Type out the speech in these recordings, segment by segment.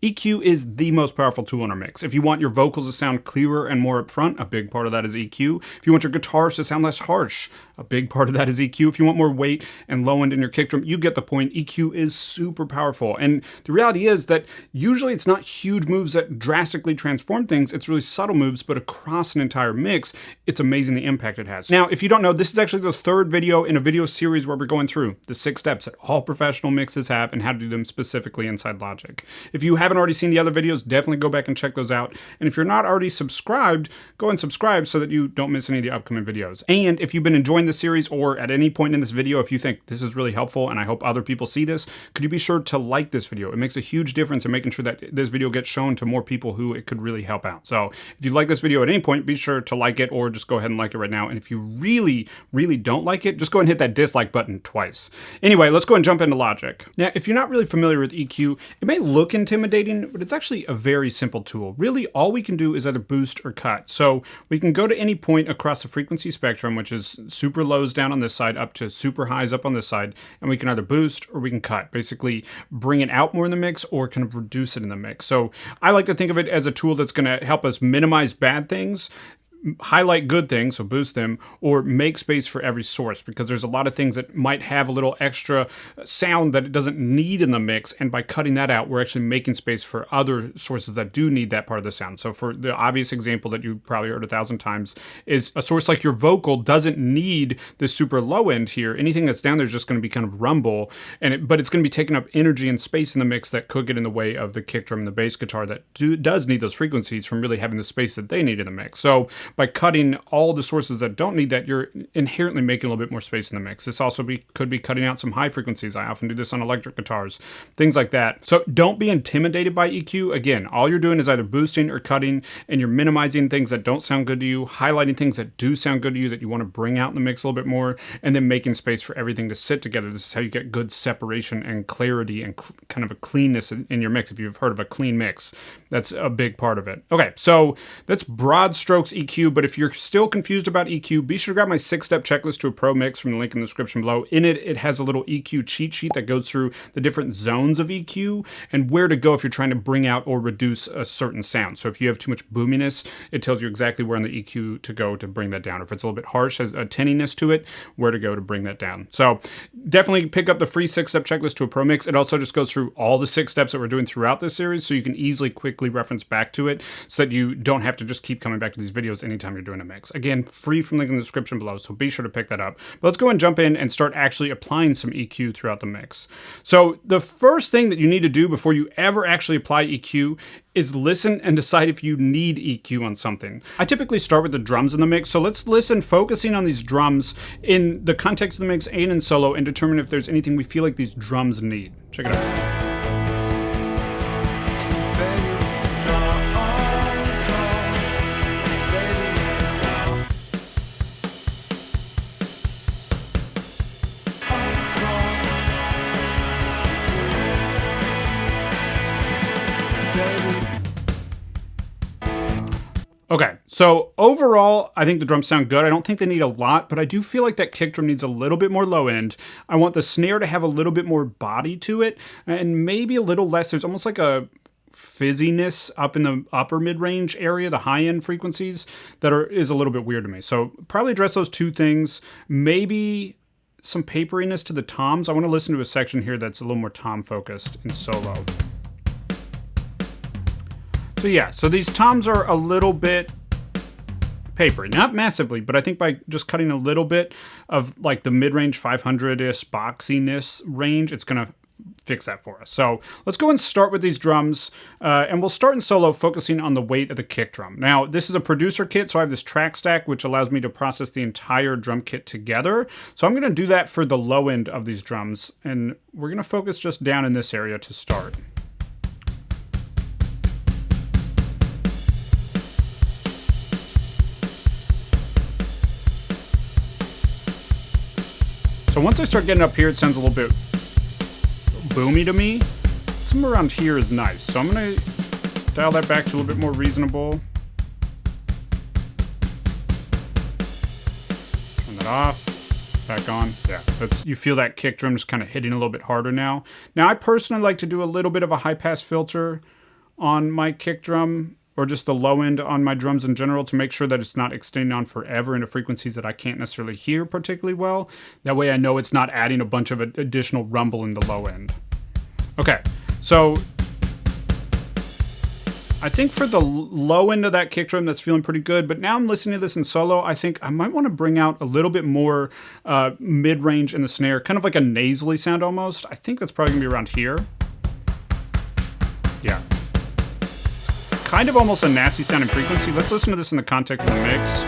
EQ is the most powerful tool in our mix. If you want your vocals to sound clearer and more upfront, a big part of that is EQ. If you want your guitars to sound less harsh, a big part of that is EQ. If you want more weight and low end in your kick drum, you get the point. EQ is super powerful. And the reality is that usually it's not huge moves that drastically transform things. It's really subtle moves, but across an entire mix, it's amazing the impact it has. Now, if you don't know, this is actually the third video in a video series where we're going through the 6 steps that all professional mixes have and how to do them specifically inside Logic. If you haven't already seen the other videos, definitely go back and check those out. And if you're not already subscribed, go and subscribe so that you don't miss any of the upcoming videos. And if you've been enjoying this series, or at any point in this video, if you think this is really helpful and I hope other people see this, could you be sure to like this video? It makes a huge difference in making sure that this video gets shown to more people who it could really help out. So if you like this video at any point, be sure to like it, or just go ahead and like it right now. And if you really, really don't like it, just go ahead and hit that dislike button twice. Anyway, let's go and jump into Logic. Now, if you're not really familiar with EQ, it may look intimidating, but it's actually a very simple tool. Really, all we can do is either boost or cut. So we can go to any point across the frequency spectrum, which is super lows down on this side up to super highs up on this side, and we can either boost or we can cut. Basically, bring it out more in the mix or kind of reduce it in the mix. So I like to think of it as a tool that's going to help us minimize bad things, highlight good things, so boost them, or make space for every source, because there's a lot of things that might have a little extra sound that it doesn't need in the mix, and by cutting that out, we're actually making space for other sources that do need that part of the sound. So for the obvious example that you probably heard 1,000 times is a source like your vocal doesn't need this super low end here. Anything that's down there is just going to be kind of rumble, but it's going to be taking up energy and space in the mix that could get in the way of the kick drum and the bass guitar that does need those frequencies from really having the space that they need in the mix. So by cutting all the sources that don't need that, you're inherently making a little bit more space in the mix. This also could be cutting out some high frequencies. I often do this on electric guitars, things like that. So don't be intimidated by EQ. Again, all you're doing is either boosting or cutting, and you're minimizing things that don't sound good to you, highlighting things that do sound good to you that you want to bring out in the mix a little bit more, and then making space for everything to sit together. This is how you get good separation and clarity and kind of a cleanness in your mix. If you've heard of a clean mix, that's a big part of it. Okay, so that's broad strokes EQ. But if you're still confused about EQ, be sure to grab my 6-step checklist to a pro mix from the link in the description below. In it, it has a little EQ cheat sheet that goes through the different zones of EQ and where to go if you're trying to bring out or reduce a certain sound. So if you have too much boominess, it tells you exactly where in the EQ to go to bring that down. If it's a little bit harsh, has a tinniness to it, where to go to bring that down. So definitely pick up the free 6-step checklist to a pro mix. It also just goes through all the 6 steps that we're doing throughout this series, so you can easily, quickly reference back to it so that you don't have to just keep coming back to these videos anytime you're doing a mix. Again, free from the link in the description below, so be sure to pick that up. But let's go and jump in and start actually applying some EQ throughout the mix. So the first thing that you need to do before you ever actually apply EQ is listen and decide if you need EQ on something. I typically start with the drums in the mix, so let's listen, focusing on these drums in the context of the mix and in solo, and determine if there's anything we feel like these drums need. Check it out. Okay, so overall, I think the drums sound good. I don't think they need a lot, but I do feel like that kick drum needs a little bit more low end. I want the snare to have a little bit more body to it, and maybe a little less. There's almost like a fizziness up in the upper mid-range area, the high-end frequencies, is a little bit weird to me. So probably address those two things. Maybe some paperiness to the toms. I want to listen to a section here that's a little more tom-focused in solo. So yeah, so these toms are a little bit papery, not massively, but I think by just cutting a little bit of like the mid-range 500-ish boxiness range, it's going to fix that for us. So let's go and start with these drums, and we'll start in solo focusing on the weight of the kick drum. Now, this is a producer kit, so I have this track stack, which allows me to process the entire drum kit together. So I'm going to do that for the low end of these drums, and we're going to focus just down in this area to start. So once I start getting up here, it sounds a little bit boomy to me. Somewhere around here is nice. So I'm going to dial that back to a little bit more reasonable. Turn that off. Back on. Yeah, you feel that kick drum just kind of hitting a little bit harder now. Now, I personally like to do a little bit of a high pass filter on my kick drum, or just the low end on my drums in general, to make sure that it's not extending on forever into frequencies that I can't necessarily hear particularly well. That way I know it's not adding a bunch of additional rumble in the low end. Okay, so I think for the low end of that kick drum, that's feeling pretty good. But now I'm listening to this in solo, I think I might want to bring out a little bit more mid-range in the snare, kind of like a nasally sound almost. I think that's probably going to be around here. Yeah. It's kind of almost a nasty sounding frequency. Let's listen to this in the context of the mix.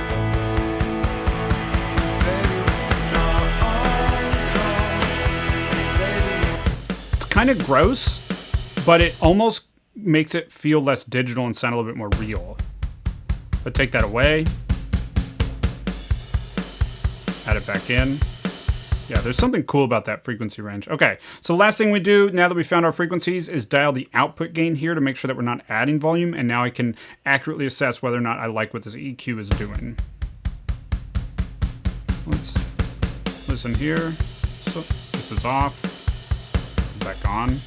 It's kind of gross, but it almost makes it feel less digital and sound a little bit more real. But take that away. Add it back in. Yeah, there's something cool about that frequency range. Okay, so the last thing we do, now that we found our frequencies, is dial the output gain here to make sure that we're not adding volume, and now I can accurately assess whether or not I like what this EQ is doing. Let's listen here. So this is off. Back on.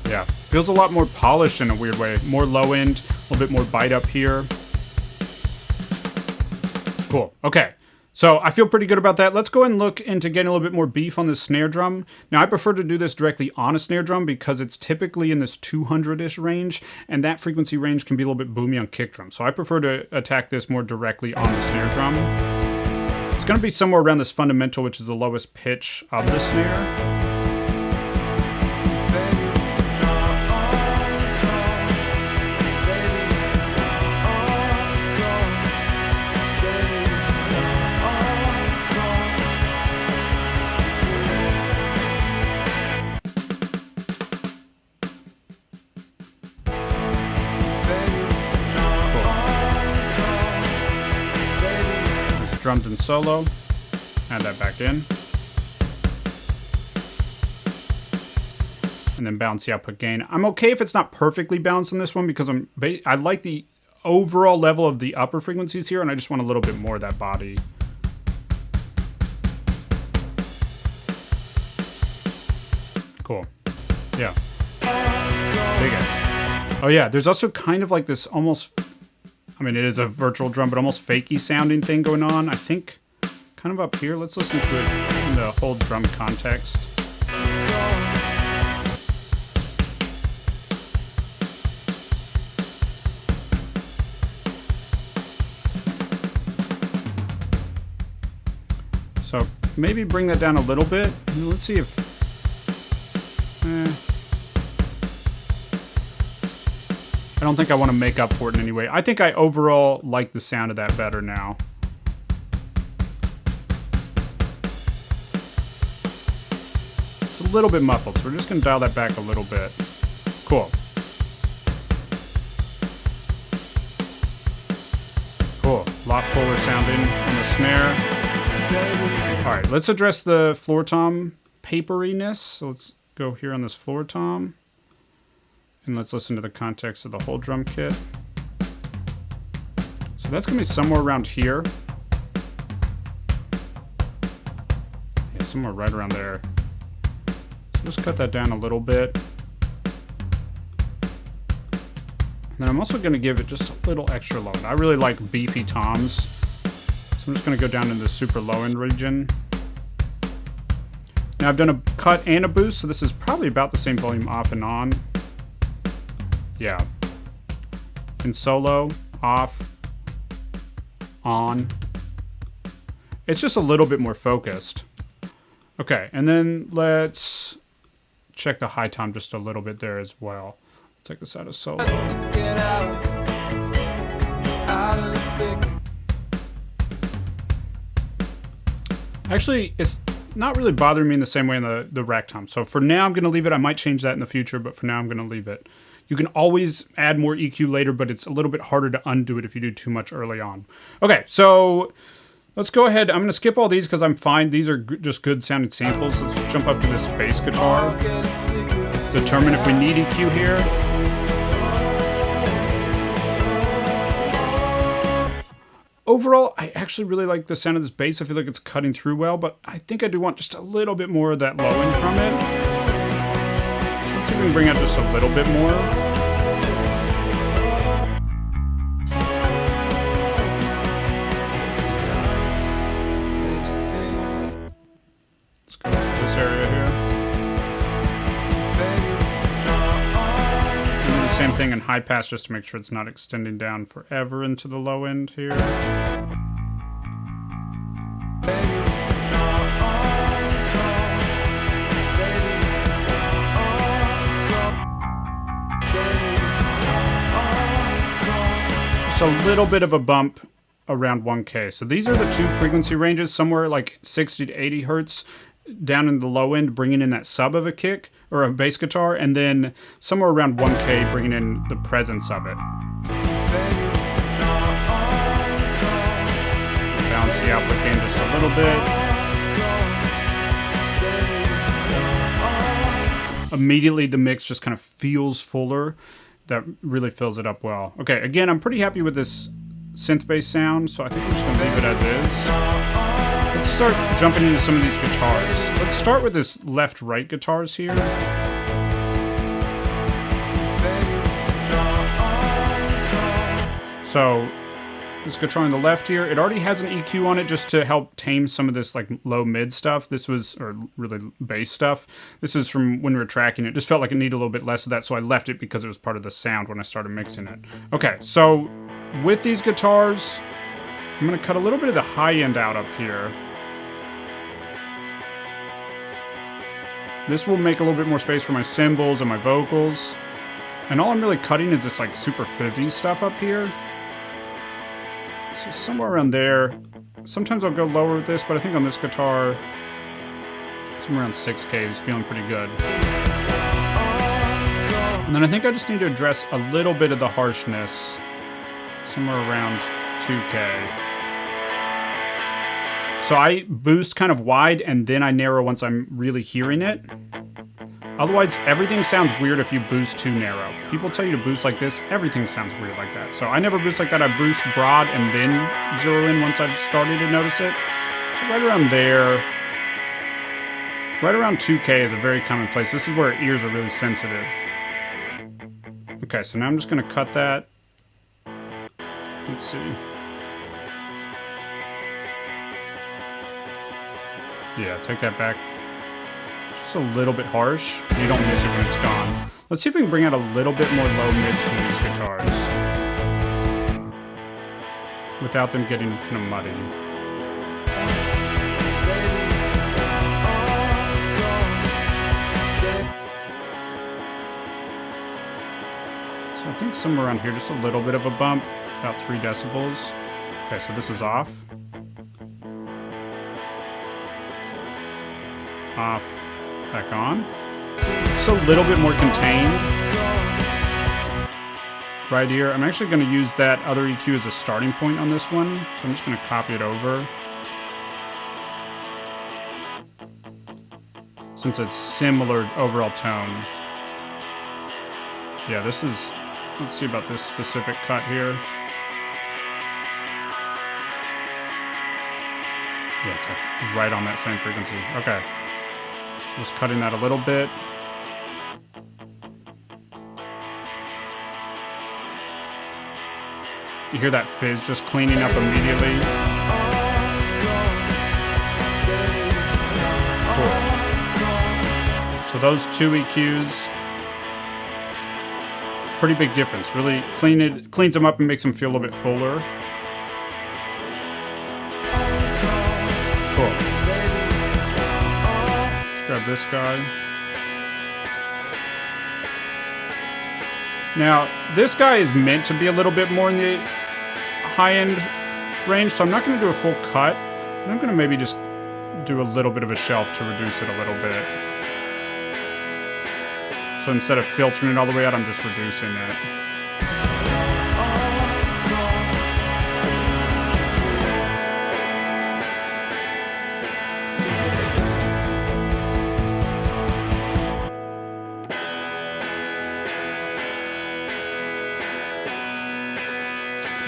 Yeah, feels a lot more polished in a weird way. More low end, a little bit more bite up here. Cool, okay. So I feel pretty good about that. Let's go ahead and look into getting a little bit more beef on this snare drum. Now I prefer to do this directly on a snare drum because it's typically in this 200-ish range, and that frequency range can be a little bit boomy on kick drum. So I prefer to attack this more directly on the snare drum. It's gonna be somewhere around this fundamental, which is the lowest pitch of the snare. Drums in solo, add that back in, and then balance the output gain. I'm okay if it's not perfectly balanced on this one because I like the overall level of the upper frequencies here, and I just want a little bit more of that body. Cool. Yeah. Dig it. Oh yeah, there's also kind of like this almost, I mean, it is a virtual drum, but almost fakey sounding thing going on. I think kind of up here. Let's listen to it in the whole drum context. So maybe bring that down a little bit. Let's see if... I don't think I want to make up for it in any way. I think I overall like the sound of that better now. It's a little bit muffled, so we're just going to dial that back a little bit. Cool. Cool. A lot fuller sounding on the snare. All right, let's address the floor tom paperiness. So let's go here on this floor tom. And let's listen to the context of the whole drum kit. So that's gonna be somewhere around here. Yeah, somewhere right around there. So just cut that down a little bit. And then I'm also gonna give it just a little extra low. I really like beefy toms. So I'm just gonna go down into the super low end region. Now I've done a cut and a boost, so this is probably about the same volume off and on. Yeah. In solo, off, on. It's just a little bit more focused. Okay, and then let's check the high tom just a little bit there as well. Take this out of solo. Actually, it's not really bothering me in the same way in the rack tom. So for now, I'm going to leave it. I might change that in the future, but for now, I'm going to leave it. You can always add more EQ later, but it's a little bit harder to undo it if you do too much early on. Okay, so let's go ahead. I'm going to skip all these because I'm fine. These are just good sounding samples. Let's jump up to this bass guitar. Determine if we need EQ here. Overall, I actually really like the sound of this bass. I feel like it's cutting through well, but I think I do want just a little bit more of that low end from it. So let's see if we can bring out just a little bit more. Let's go to this area here. And do the same thing in high pass just to make sure it's not extending down forever into the low end here. Just a little bit of a bump around 1K. So these are the two frequency ranges, somewhere like 60 to 80 hertz down in the low end, bringing in that sub of a kick or a bass guitar, and then somewhere around 1K, bringing in the presence of it. Balance the output gain just a little bit. Immediately the mix just kind of feels fuller. That really fills it up well. Okay, again, I'm pretty happy with this synth bass sound, so I think I'm just gonna leave it as is. Let's start jumping into some of these guitars. Let's start with this left-right guitars here. So this guitar on the left here, it already has an EQ on it just to help tame some of this like low mid stuff. This was, or really bass stuff. This is from when we were tracking it. Just felt like it needed a little bit less of that, so I left it because it was part of the sound when I started mixing it. Okay, so with these guitars, I'm gonna cut a little bit of the high end out up here. This will make a little bit more space for my cymbals and my vocals. And all I'm really cutting is this like super fizzy stuff up here. So somewhere around there. Sometimes I'll go lower with this, but I think on this guitar, somewhere around 6K is feeling pretty good. And then I think I just need to address a little bit of the harshness, somewhere around 2K. So I boost kind of wide and then I narrow once I'm really hearing it. Otherwise, everything sounds weird if you boost too narrow. People tell you to boost like this, everything sounds weird like that. So I never boost like that, I boost broad and then zero in once I've started to notice it. So right around there, right around 2K is a very common place. This is where ears are really sensitive. Okay, so now I'm just gonna cut that. Let's see. Yeah, take that back. Just a little bit harsh. You don't miss it when it's gone. Let's see if we can bring out a little bit more low mids from these guitars without them getting kind of muddy. So I think somewhere around here, just a little bit of a bump, about 3 decibels. Okay, so this is off. Off. Back on. Just a little bit more contained. Right here. I'm actually going to use that other EQ as a starting point on this one. So I'm just going to copy it over. Since it's similar overall tone. Yeah, this is... Let's see about this specific cut here. Yeah, it's like right on that same frequency. Okay. Just cutting that a little bit. You hear that fizz just cleaning up immediately. Cool. So those two EQs, pretty big difference. Really cleans them up and makes them feel a little bit fuller. Cool. Grab this guy. Now, this guy is meant to be a little bit more in the high-end range, so I'm not going to do a full cut, but I'm going to maybe just do a little bit of a shelf to reduce it a little bit. So instead of filtering it all the way out, I'm just reducing it.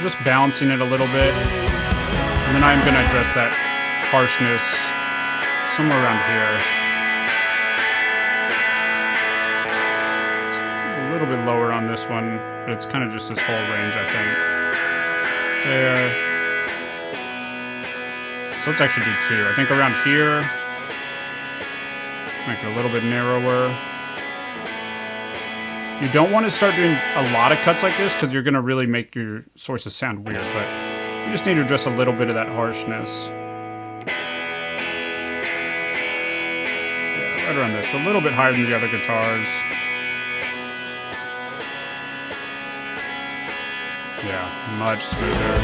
Just balancing it a little bit, and then I'm going to address that harshness somewhere around here. little bit lower on this one, but it's kind of just this whole range, I think. There. So let's actually do 2. I think around here, make it a little bit narrower. You don't want to start doing a lot of cuts like this because you're going to really make your sources sound weird, but you just need to address a little bit of that harshness. Yeah, right around this. A little bit higher than the other guitars. Yeah, much smoother.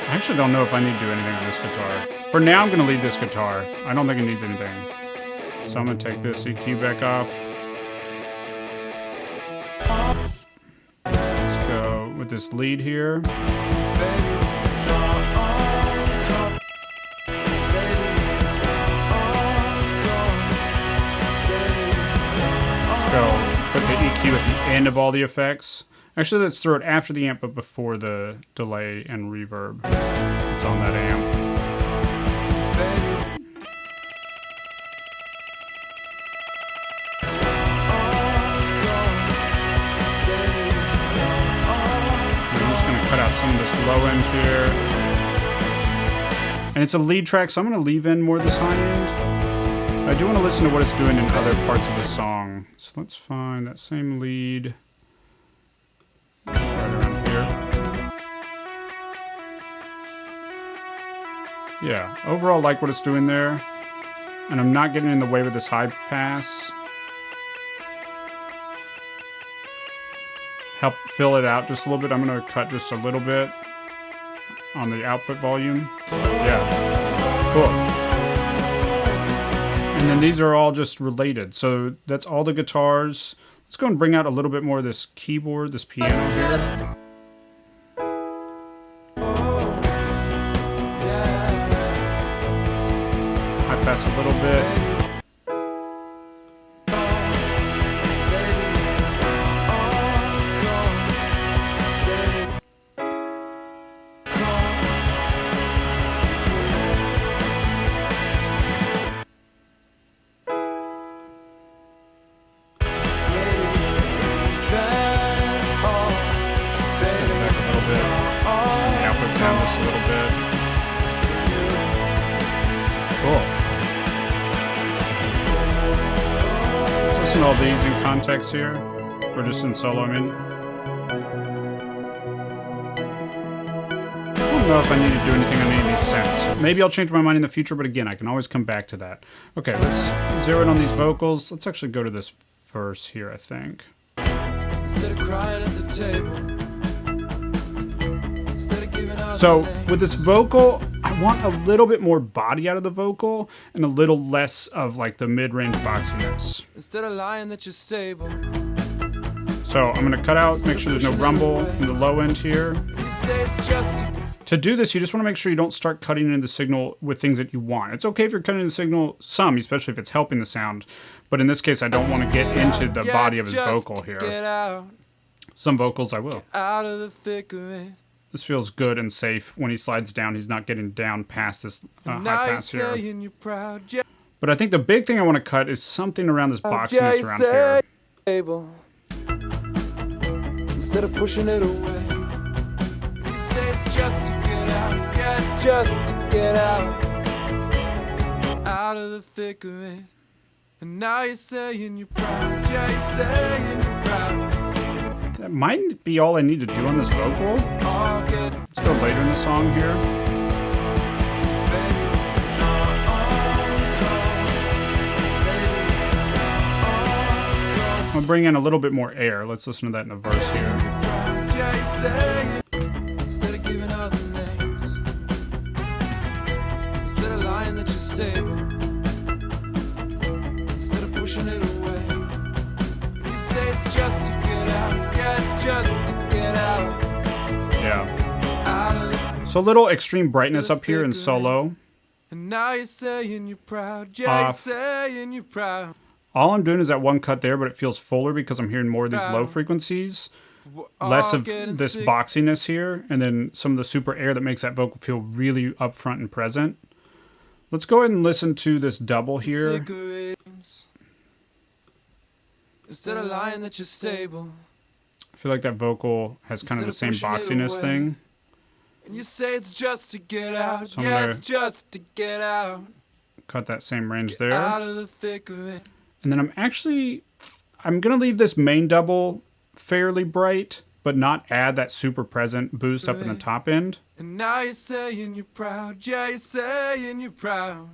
I actually don't know if I need to do anything on this guitar. For now, I'm going to leave this guitar. I don't think it needs anything. So I'm going to take this EQ back off. Let's go with this lead here. Let's go put the EQ at the end of all the effects. Actually, let's throw it after the amp, but before the delay and reverb. It's on that amp. I'm just going to cut out some of this low end here. And it's a lead track, so I'm going to leave in more of this high end. I do want to listen to what it's doing in other parts of the song. So let's find that same lead. Right around here. Yeah, overall like what it's doing there. And I'm not getting in the way with this high pass. Help fill it out just a little bit. I'm going to cut just a little bit on the output volume. Yeah, cool. And then these are all just related. So that's all the guitars. Let's go and bring out a little bit more of this keyboard, this piano here. High pass a little bit. All these in context here, or just in solo, I mean. I don't know if I need to do anything on any of these sets. Maybe I'll change my mind in the future, but again, I can always come back to that. Okay, let's zero in on these vocals. Let's actually go to this verse here, I think. Instead of crying at the table. So with this vocal, I want a little bit more body out of the vocal and a little less of like the mid-range boxiness. Instead of lying that you're stable. So I'm gonna cut out, make sure there's no rumble in the low end here. To do this, you just want to make sure you don't start cutting into the signal with things that you want. It's okay if you're cutting the signal some, especially if it's helping the sound. But in this case, I don't want to get into the body of his vocal here. Some vocals I will. Out of the thick of it. This feels good and safe. When he slides down, he's not getting down past this high pass here. But I think the big thing I want to cut is something around this boxiness around here. Instead of pushing it away, you say it's just to get out. Yeah, it's just to get out of the thick of it. And now you're saying you're proud. Yeah, you're saying you're proud. That might be all I need to do on this vocal. Let's go later in the song here. I'll bring in a little bit more air. Let's listen to that in the verse here. Instead of giving other names, instead of lying that you're stable, instead of pushing it away, you say it's just to get out. Yeah, it's just to get out. Yeah. So a little extreme brightness up here in solo. And now you're saying you're proud. Yeah, you're saying you're proud. All I'm doing is that one cut there, but it feels fuller because I'm hearing more of these low frequencies, less of this boxiness here, and then some of the super air that makes that vocal feel really upfront and present. Let's go ahead and listen to this double here. Instead of lying that you're stable. I feel like that vocal has kind of the same boxiness thing. And you say it's just to get out. So yeah, it's just to get out. Cut that same range there. Out of the thick of it. And then I'm going to leave this main double fairly bright, but not add that super present boost up in the top end. And now you're saying you're proud. Yeah, you're saying you're proud.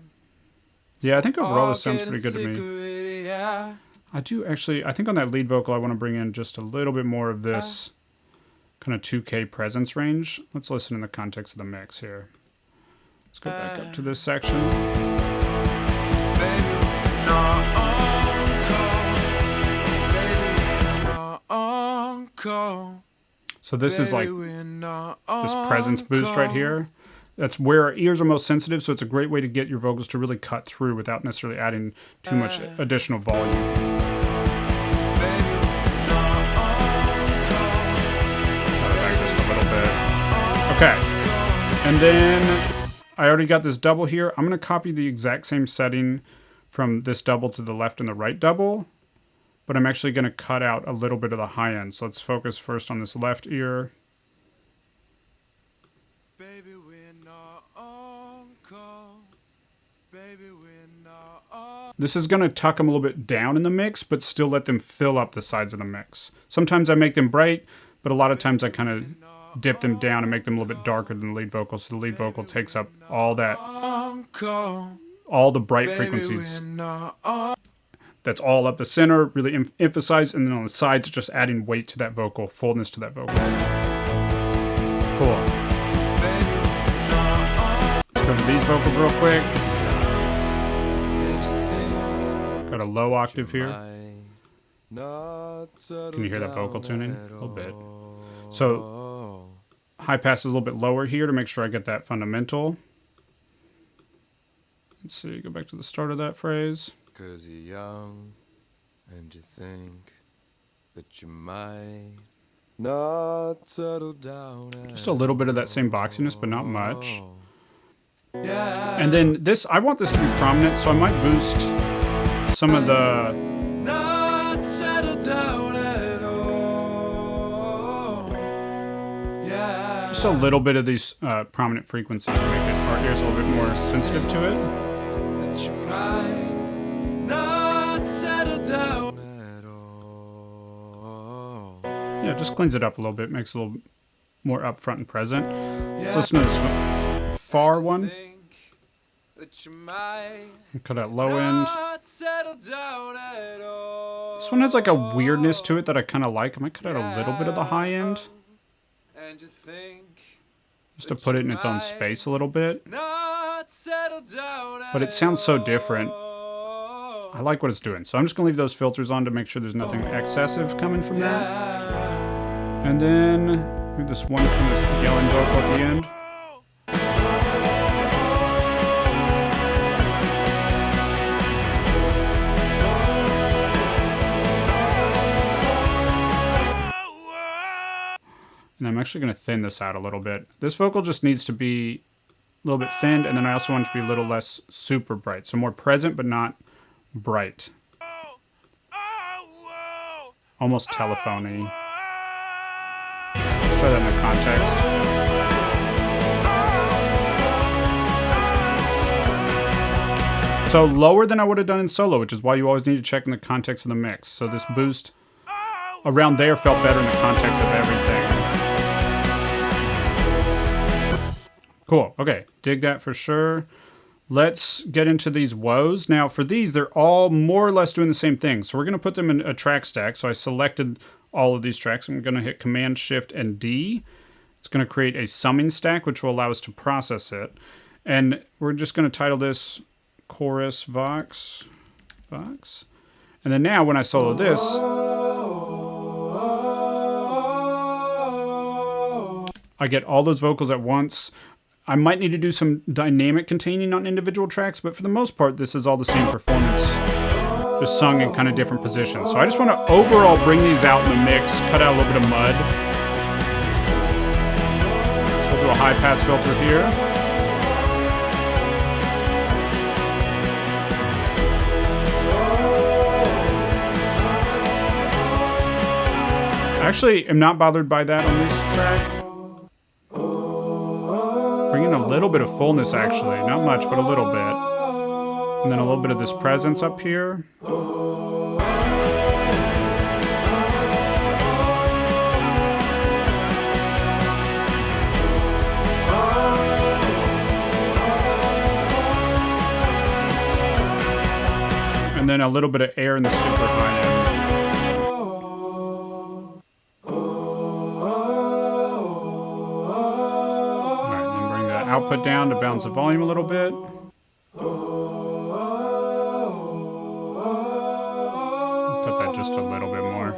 Yeah, I think overall this sounds pretty good to me. I think on that lead vocal I want to bring in just a little bit more of this kind of 2K presence range. Let's listen in the context of the mix here. Let's go back up to this section. So this is like this presence boost right here. That's where our ears are most sensitive, so it's a great way to get your vocals to really cut through without necessarily adding too much additional volume. Back just a little bit. Okay. And then I already got this double here. I'm going to copy the exact same setting from this double to the left and the right double, but I'm actually going to cut out a little bit of the high end. So let's focus first on this left ear. Baby, we're not on call. Baby, we're not on. This is going to tuck them a little bit down in the mix, but still let them fill up the sides of the mix. Sometimes I make them bright, but a lot of times I kind of dip them down and make them a little bit darker than the lead vocal, so the lead vocal takes up all that, all the bright frequencies. That's all up the center, really emphasize, and then on the sides, it's just adding weight to that vocal, fullness to that vocal. Cool. Let's go to these vocals real quick. Got a low octave here. Can you hear that vocal tuning? A little bit. So high pass is a little bit lower here to make sure I get that fundamental. Let's see, go back to the start of that phrase. 'Cause you're young and you think that you might not settle down. Just a little bit of that same boxiness, but not much. And then this, I want this to be prominent, so I might boost some of the not settle down at all. Just a little bit of these prominent frequencies to make our ears a little bit more sensitive to it. Yeah, just cleans it up a little bit, makes it a little more upfront and present. Let's listen to this far one. Cut out low end. This one has like a weirdness to it that I kind of like. I might cut out a little bit of the high end, just to put it in its own space a little bit. But it sounds so different. I like what it's doing. So I'm just going to leave those filters on to make sure there's nothing excessive coming from that. And then we have this one kind of yelling vocal at the end. And I'm actually going to thin this out a little bit. This vocal just needs to be a little bit thinned, and then I also want it to be a little less super bright. So more present, but not bright. Almost telephony. Let's try that in the context. So lower than I would have done in solo, which is why you always need to check in the context of the mix. So this boost around there felt better in the context of everything. Cool. Okay. Dig that for sure. Let's get into these woes. Now for these, they're all more or less doing the same thing. So we're going to put them in a track stack. So I selected all of these tracks. I'm going to hit Command Shift and D. It's going to create a summing stack, which will allow us to process it. And we're just going to title this Chorus Vox. And then now when I solo this, I get all those vocals at once. I might need to do some dynamic containing on individual tracks, but for the most part, this is all the same performance just sung in kind of different positions. So I just want to overall bring these out in the mix, cut out a little bit of mud. So we'll do a high pass filter here. I actually am not bothered by that on this track. Bring in a little bit of fullness, actually. Not much, but a little bit. And then a little bit of this presence up here. And then a little bit of air in the super high end. Output down to balance the volume a little bit. Put that just a little bit more.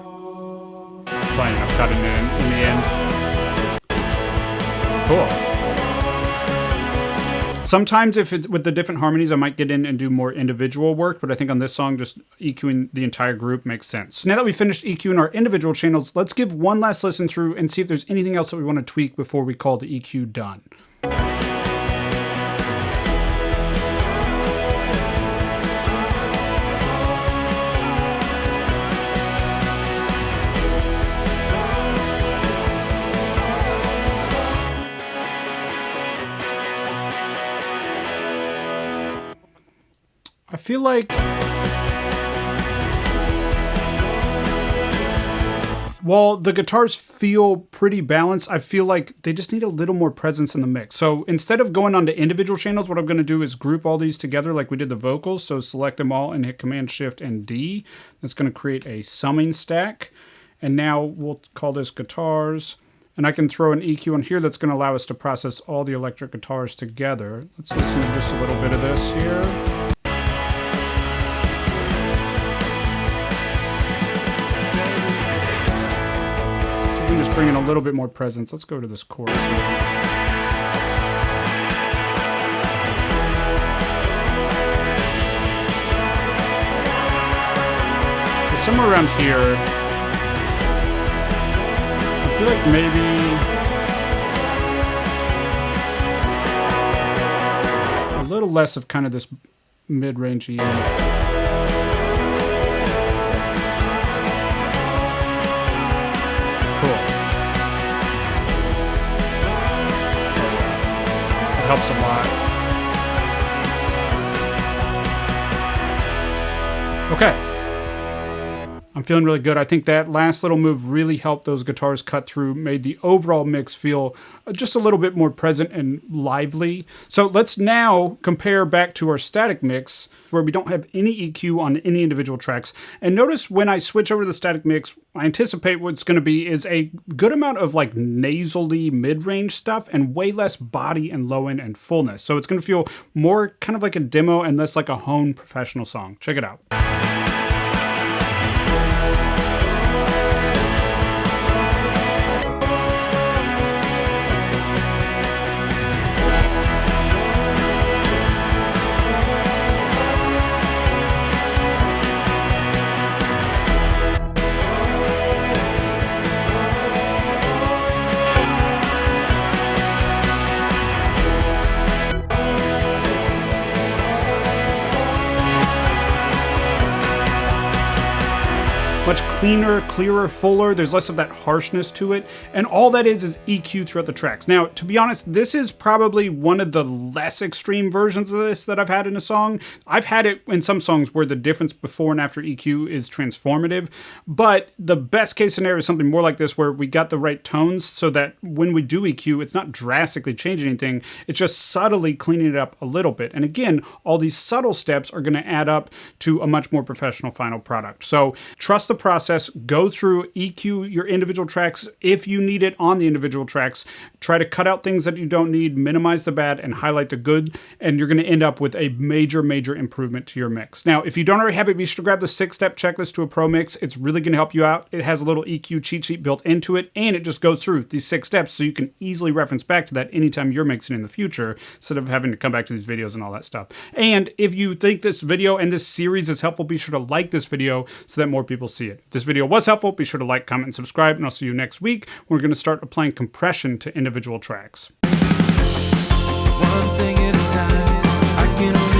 Probably end up cutting it in the end. Cool. Sometimes if it's with the different harmonies, I might get in and do more individual work, but I think on this song, just EQing the entire group makes sense. So now that we've finished EQing our individual channels, let's give one last listen through and see if there's anything else that we want to tweak before we call the EQ done. I feel like while the guitars feel pretty balanced, I feel like they just need a little more presence in the mix. So instead of going on to individual channels, what I'm going to do is group all these together like we did the vocals. So select them all and hit Command Shift and D. That's going to create a summing stack. And now we'll call this guitars. And I can throw an EQ on here that's going to allow us to process all the electric guitars together. Let's listen to just a little bit of this here. Just bring in a little bit more presence. Let's go to this chorus here. So somewhere around here, I feel like maybe a little less of kind of this mid-rangey end. Helps a lot. Okay. I'm feeling really good. I think that last little move really helped those guitars cut through, made the overall mix feel just a little bit more present and lively. So let's now compare back to our static mix where we don't have any EQ on any individual tracks. And notice when I switch over to the static mix, I anticipate what's going to be is a good amount of like nasally mid-range stuff and way less body and low end and fullness. So it's going to feel more kind of like a demo and less like a honed professional song. Check it out. Much cleaner, clearer, fuller. There's less of that harshness to it. And all that is EQ throughout the tracks. Now, to be honest, this is probably one of the less extreme versions of this that I've had in a song. I've had it in some songs where the difference before and after EQ is transformative. But the best case scenario is something more like this where we got the right tones so that when we do EQ, it's not drastically changing anything. It's just subtly cleaning it up a little bit. And again, all these subtle steps are going to add up to a much more professional final product. So trust the process. process. Go through, EQ your individual tracks if you need it on the individual tracks. Try to cut out things that you don't need, minimize the bad, and highlight the good, and you're going to end up with a major improvement to your mix. Now, if you don't already have it, be sure to grab the 6-step checklist to a pro mix. It's really going to help you out. It has a little EQ cheat sheet built into it, and it just goes through these 6 steps so you can easily reference back to that anytime you're mixing in the future, instead of having to come back to these videos and all that stuff. And if you think this video and this series is helpful, be sure to like this video so that more people see it. If this video was helpful, be sure to like, comment, and subscribe, and I'll see you next week. We're going to start applying compression to individual tracks. One thing at a time, I can only